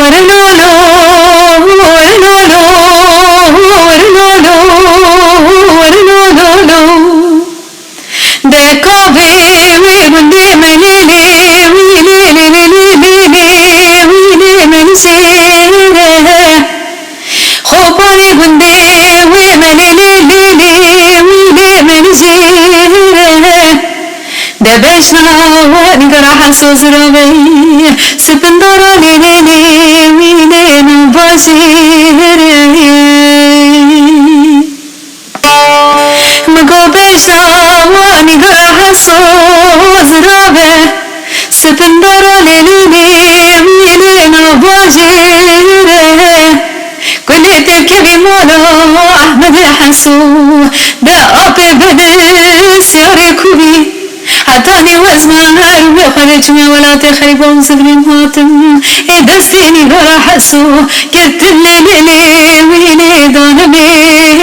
ورلولو ورلولو ورلولو ورلولو دكابي ويبندي مليلي ويلي ليلي ليلي ويلي من سيره خوباني بندي ويمليلي ليلي ويلي من سيره دبشنا ونقرح سوزربي سبندرا ليلي ويلي نباشيره مقابشنا ونقرح سوزربي سبندرا ليلي ويلي نباشيره كل تبكي مولا أحمد حسو دا أبي بدس ياركوبي حتاني وزمها روي خرجنا ولا تخرب وصبري ماتم دستيني غرا حسو قلت اللي ليلي ويلي دون ميري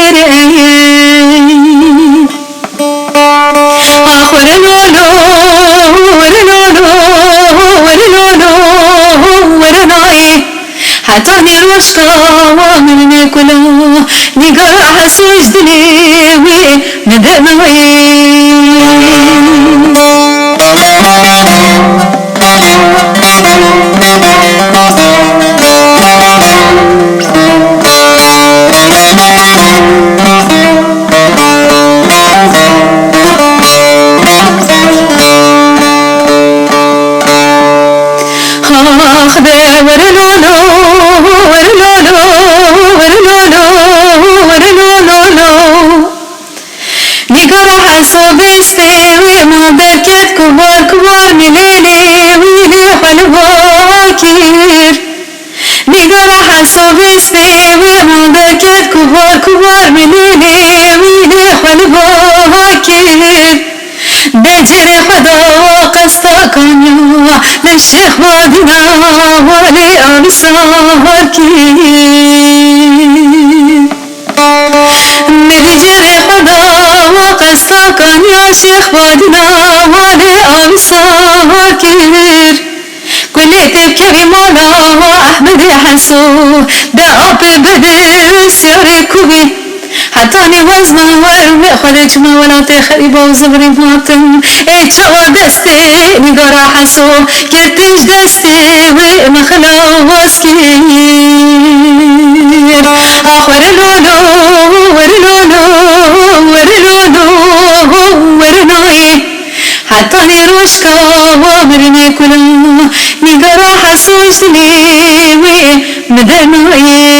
آخر لولو ورلولو ورلولو ورناي حتاني روشكا ومن كلو نقرا حسو جدلي ندمي كبار كبار مليلي ويلي حلواكير نقرا حسب استوي مدكت كبار كبار مليلي ويلي حلواكير دجر خدا قصة كنيا للشيخ وادنا ولي أبصاركير مدجر خدا وقصة كنيا شيخ وادنا ولي أبصاركير كل تبكي مولا أحمد حسو دا أبي بدس ياركوبي حتاني وزنا ورمي خرجنا ولا تخرب وزبري ماتم جوا دستي نقرا حسو كتنج دستي ومخلاص كير آخر لولو ورلولو ورلولو ورناي حتاني روشكا ومرني كلو نقرا حسو جدلي مدناي